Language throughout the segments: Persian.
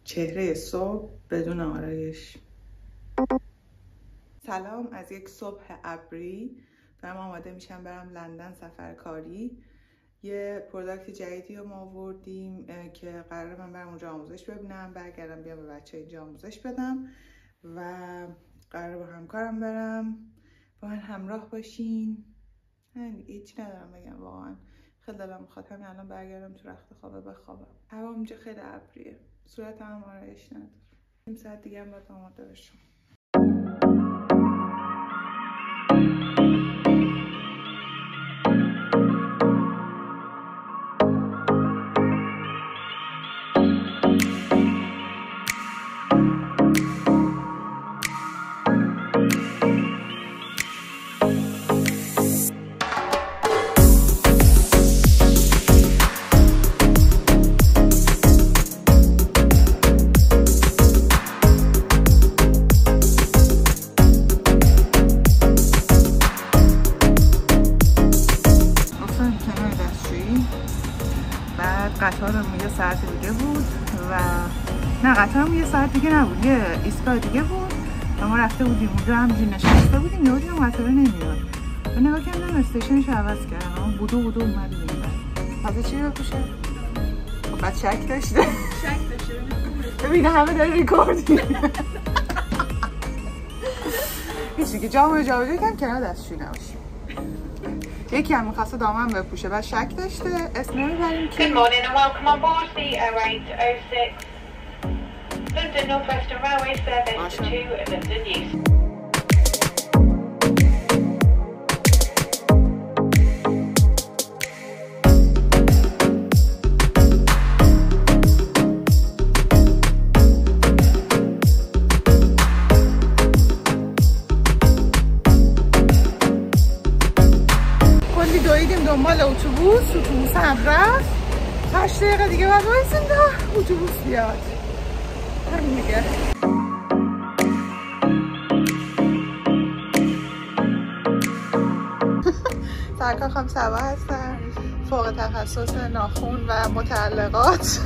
چهره صبح بدون آرایش. سلام، از یک صبح ابری دارم آماده میشم برم لندن سفر کاری. یه پروداکت جدیدی رو ما آوردیم که قراره من برم اونجا آموزش ببینم، برگردم بیام به بچه اینجا آموزش بدم و قراره با همکارم برم. با من همراه باشین. هیچی ندارم بگم، واقعا خیلی دلم میخواد همین الان برگردم تو رخت خوابه بخوابم. هوا اینجا خیلی ابریه، صورتم هم آرایش نداره. نیم ساعت دیگه هم باید آماده بشم. قطارم یه ساعت دیگه بود و نه، قطارم یه ساعت دیگه نبود، یه ایستگاه دیگه بود و ما رفته بودیم اونجا، همینجوری نشسته بودیم، یهو دیدم قطار نمیاد و نگاه کردم استیشنش عوض کردم، اما بودو اومد دیگه. تازه چی بپوشه؟ خب بعد شک داشته ببینه همه داره ریکوردی هیچی که جامعه جابجا کردم کنار دستشویی نباشیم. یکی هم می‌خواسته دامن بپوشه و شک داشته. اسم نمیبریم که Good morning and welcome on board the 0806 London North Western Railway service to London Euston. دنبال اتوبوس هم رفت. 8 دقیقه دیگه باید وایسیم تا اتوبوس بیاد. همین دیگه. سرکار خانم سبا هستن، فوق تخصص ناخن و متعلقات.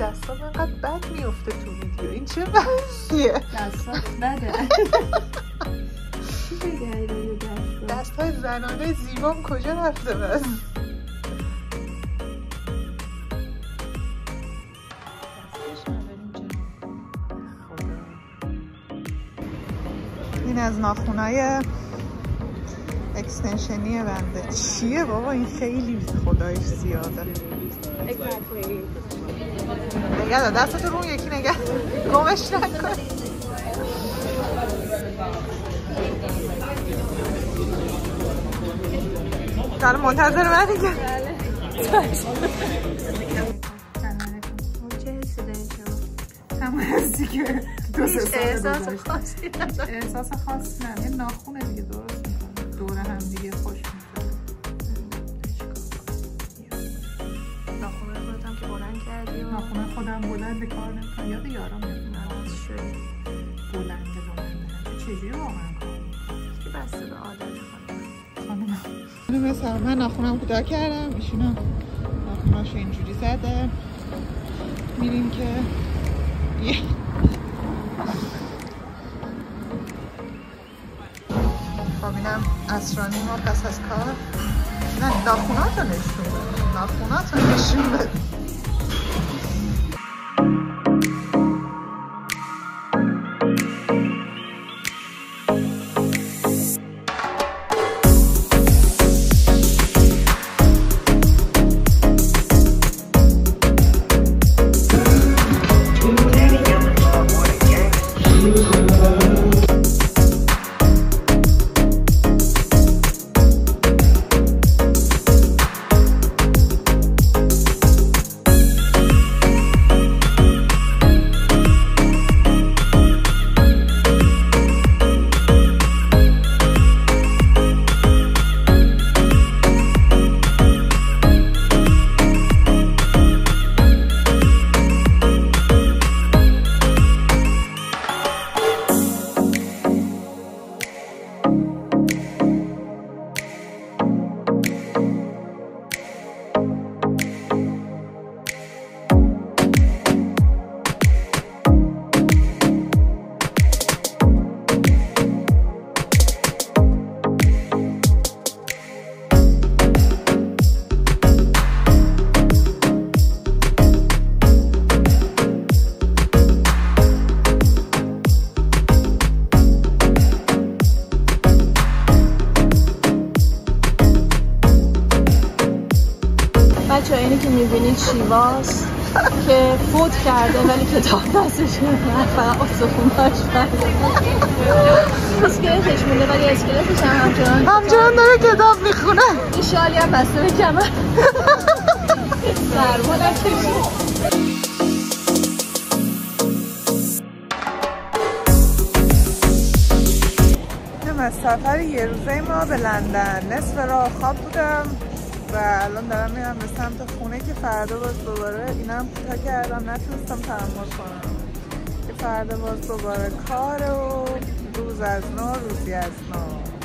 دستام اینقدر بد میفته تو ویدیو، این چه بحثیه؟ دستات بده. چی بگردی دستای زنانه زیبام کجا رفته بس؟ این از ناخونای اکستنشنی بنده. چیه بابا این؟ خیلی خدایش زیاده. نگه دار دستتو رو یکی نگه گمش نکن. داره منتظر من دیگه. چه حسی دارین شما؟ همون حسی که احساس خاصی نداره. احساس خاص نه، یه ناخونه دیگه درست میکنه، دوره هم دیگه خوش میکنه. ناخونه خودم بلند کار نمیکنم، یاد یارم نمیدونم شده بلند چجوری واقعا کار که بسته به عادت خانم. مثلا من ناخونم کوتاه کردم، ایشونم ناخوناشو اینجوری زده. میریم که خب اینم اسرانی ما پس از کار. نه ناخوناتو نشون بده، ناخوناتو نشون بده. شیواس که فوت کرده ولی کتاب دستش فقط استخونهاش برده اسکلتش مونده ولی اسکلتش هم همچنان داره کتاب میخونه. این شالی هم بسته به کمر سرما نکشید. از سفر یه روزه ما به لندن نصف راه خواب بودم و الان دارم میرم به سمت خونه که فردا باز دوباره اینم کوتاه کردم نتونستم تحمل کنم که فردا باز دوباره کار و روز از نو روزی از نو.